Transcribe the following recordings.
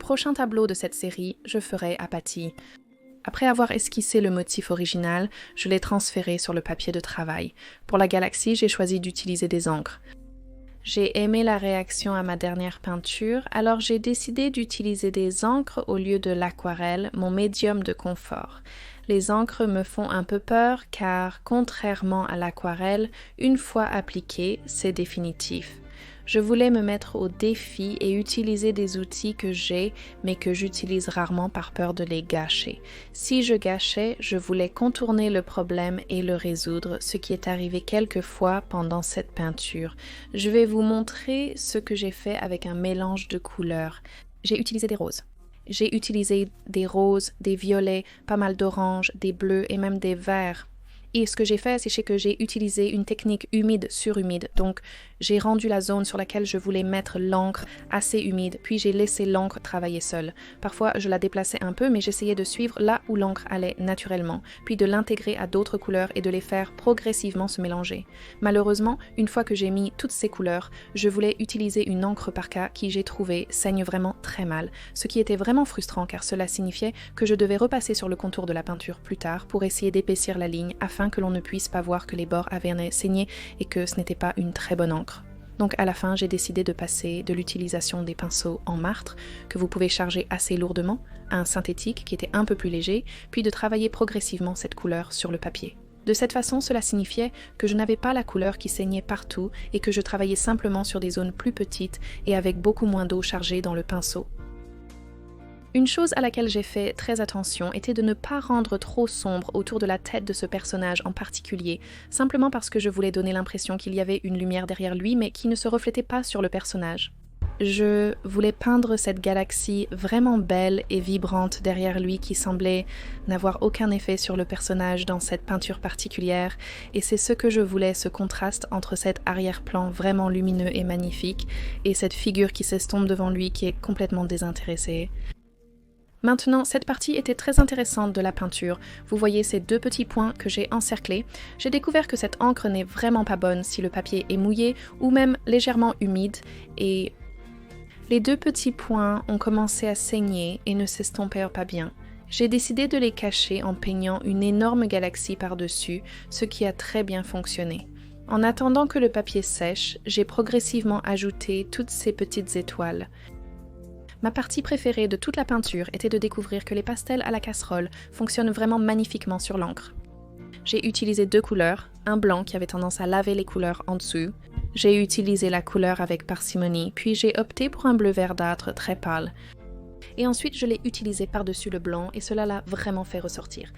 prochain tableau de cette série, je ferai apathie. Après avoir esquissé le motif original, je l'ai transféré sur le papier de travail. Pour la galaxie, j'ai choisi d'utiliser des encres. J'ai aimé la réaction à ma dernière peinture, alors j'ai décidé d'utiliser des encres au lieu de l'aquarelle, mon médium de confort. Les encres me font un peu peur car, contrairement à l'aquarelle, une fois appliquées, c'est définitif. Je voulais me mettre au défi et utiliser des outils que j'ai, mais que j'utilise rarement par peur de les gâcher. Si je gâchais, je voulais contourner le problème et le résoudre, ce qui est arrivé quelques fois pendant cette peinture. Je vais vous montrer ce que j'ai fait avec un mélange de couleurs. J'ai utilisé des roses. J'ai utilisé des roses, des violets, pas mal d'oranges, des bleus et même des verts. Et ce que j'ai fait, c'est que j'ai utilisé une technique humide sur humide. Donc, j'ai rendu la zone sur laquelle je voulais mettre l'encre assez humide, puis j'ai laissé l'encre travailler seule. Parfois, je la déplaçais un peu, mais j'essayais de suivre là où l'encre allait naturellement, puis de l'intégrer à d'autres couleurs et de les faire progressivement se mélanger. Malheureusement, une fois que j'ai mis toutes ces couleurs, je voulais utiliser une encre Parka qui, j'ai trouvé, saigne vraiment très mal, ce qui était vraiment frustrant car cela signifiait que je devais repasser sur le contour de la peinture plus tard pour essayer d'épaissir la ligne afin que l'on ne puisse pas voir que les bords avaient saigné et que ce n'était pas une très bonne encre. Donc à la fin, j'ai décidé de passer de l'utilisation des pinceaux en martre, que vous pouvez charger assez lourdement, à un synthétique qui était un peu plus léger, puis de travailler progressivement cette couleur sur le papier. De cette façon, cela signifiait que je n'avais pas la couleur qui saignait partout et que je travaillais simplement sur des zones plus petites et avec beaucoup moins d'eau chargée dans le pinceau. Une chose à laquelle j'ai fait très attention était de ne pas rendre trop sombre autour de la tête de ce personnage en particulier, simplement parce que je voulais donner l'impression qu'il y avait une lumière derrière lui, mais qui ne se reflétait pas sur le personnage. Je voulais peindre cette galaxie vraiment belle et vibrante derrière lui qui semblait n'avoir aucun effet sur le personnage dans cette peinture particulière, et c'est ce que je voulais, ce contraste entre cet arrière-plan vraiment lumineux et magnifique et cette figure qui s'estompe devant lui qui est complètement désintéressée. Maintenant, cette partie était très intéressante de la peinture. Vous voyez ces deux petits points que j'ai encerclés. J'ai découvert que cette encre n'est vraiment pas bonne si le papier est mouillé ou même légèrement humide et les deux petits points ont commencé à saigner et ne s'estompèrent pas bien. J'ai décidé de les cacher en peignant une énorme galaxie par-dessus, ce qui a très bien fonctionné. En attendant que le papier sèche, j'ai progressivement ajouté toutes ces petites étoiles. Ma partie préférée de toute la peinture était de découvrir que les pastels à la casserole fonctionnent vraiment magnifiquement sur l'encre. J'ai utilisé deux couleurs, un blanc qui avait tendance à laver les couleurs en dessous. J'ai utilisé la couleur avec parcimonie, puis j'ai opté pour un bleu verdâtre très pâle. Et ensuite, je l'ai utilisé par-dessus le blanc et cela l'a vraiment fait ressortir.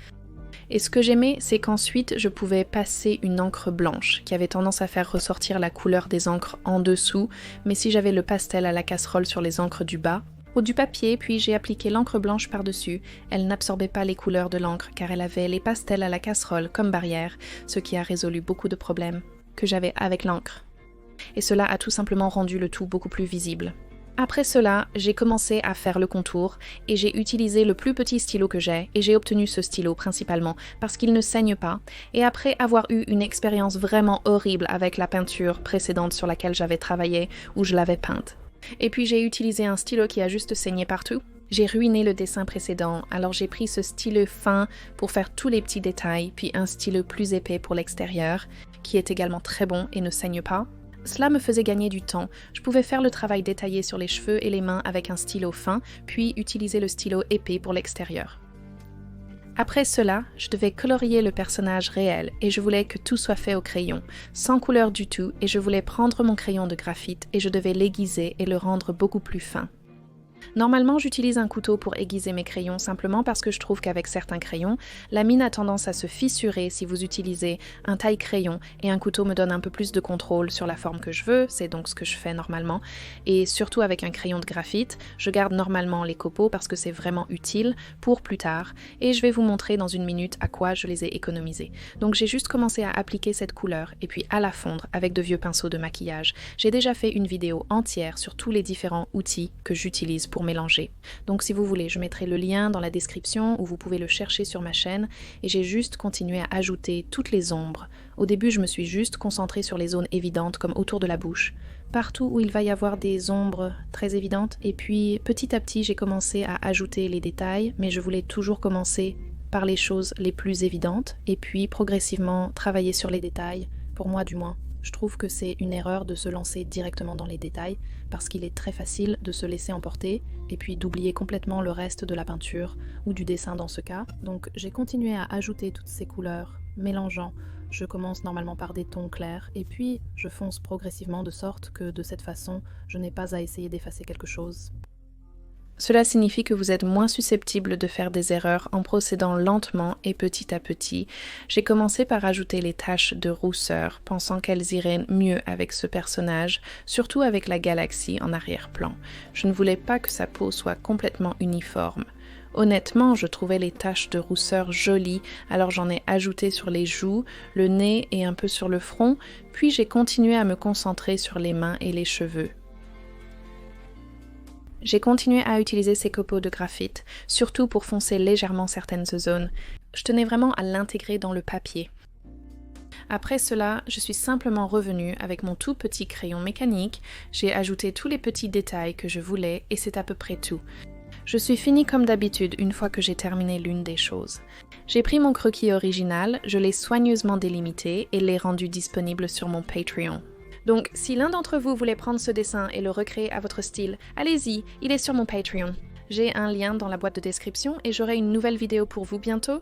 Et ce que j'aimais, c'est qu'ensuite, je pouvais passer une encre blanche qui avait tendance à faire ressortir la couleur des encres en dessous, mais si j'avais le pastel à la casserole sur les encres du bas, ou du papier, puis j'ai appliqué l'encre blanche par-dessus. Elle n'absorbait pas les couleurs de l'encre car elle avait les pastels à la casserole comme barrière, ce qui a résolu beaucoup de problèmes que j'avais avec l'encre. Et cela a tout simplement rendu le tout beaucoup plus visible. Après cela, j'ai commencé à faire le contour et j'ai utilisé le plus petit stylo que j'ai et j'ai obtenu ce stylo principalement parce qu'il ne saigne pas et après avoir eu une expérience vraiment horrible avec la peinture précédente sur laquelle j'avais travaillé où je l'avais peinte. Et puis j'ai utilisé un stylo qui a juste saigné partout. J'ai ruiné le dessin précédent, alors j'ai pris ce stylo fin pour faire tous les petits détails, puis un stylo plus épais pour l'extérieur, qui est également très bon et ne saigne pas. Cela me faisait gagner du temps. Je pouvais faire le travail détaillé sur les cheveux et les mains avec un stylo fin, puis utiliser le stylo épais pour l'extérieur. Après cela, je devais colorier le personnage réel et je voulais que tout soit fait au crayon, sans couleur du tout, et je voulais prendre mon crayon de graphite et je devais l'aiguiser et le rendre beaucoup plus fin. Normalement, j'utilise un couteau pour aiguiser mes crayons simplement parce que je trouve qu'avec certains crayons, la mine a tendance à se fissurer si vous utilisez un taille-crayon et un couteau me donne un peu plus de contrôle sur la forme que je veux, c'est donc ce que je fais normalement. Et surtout avec un crayon de graphite, je garde normalement les copeaux parce que c'est vraiment utile pour plus tard et je vais vous montrer dans une minute à quoi je les ai économisés. Donc j'ai juste commencé à appliquer cette couleur et puis à la fondre avec de vieux pinceaux de maquillage. J'ai déjà fait une vidéo entière sur tous les différents outils que j'utilise pour mélanger. Donc si vous voulez, je mettrai le lien dans la description où vous pouvez le chercher sur ma chaîne et j'ai juste continué à ajouter toutes les ombres. Au début, je me suis juste concentrée sur les zones évidentes comme autour de la bouche. partout où il va y avoir des ombres très évidentes. Et puis petit à petit, j'ai commencé à ajouter les détails, mais je voulais toujours commencer par les choses les plus évidentes et puis progressivement travailler sur les détails, pour moi du moins. Je trouve que c'est une erreur de se lancer directement dans les détails parce qu'il est très facile de se laisser emporter et puis d'oublier complètement le reste de la peinture ou du dessin dans ce cas. Donc j'ai continué à ajouter toutes ces couleurs, mélangeant. Je commence normalement par des tons clairs et puis je fonce progressivement de sorte que de cette façon, je n'ai pas à essayer d'effacer quelque chose. Cela signifie que vous êtes moins susceptible de faire des erreurs en procédant lentement et petit à petit. J'ai commencé par ajouter les taches de rousseur, pensant qu'elles iraient mieux avec ce personnage, surtout avec la galaxie en arrière-plan. Je ne voulais pas que sa peau soit complètement uniforme. Honnêtement, je trouvais les taches de rousseur jolies, alors j'en ai ajouté sur les joues, le nez et un peu sur le front, puis j'ai continué à me concentrer sur les mains et les cheveux. J'ai continué à utiliser ces copeaux de graphite, surtout pour foncer légèrement certaines zones. Je tenais vraiment à l'intégrer dans le papier. Après cela, je suis simplement revenue avec mon tout petit crayon mécanique, j'ai ajouté tous les petits détails que je voulais et c'est à peu près tout. Je suis finie comme d'habitude une fois que j'ai terminé l'une des choses. J'ai pris mon croquis original, je l'ai soigneusement délimité et l'ai rendu disponible sur mon Patreon. Donc, si l'un d'entre vous voulait prendre ce dessin et le recréer à votre style, allez-y, il est sur mon Patreon. J'ai un lien dans la boîte de description et j'aurai une nouvelle vidéo pour vous bientôt.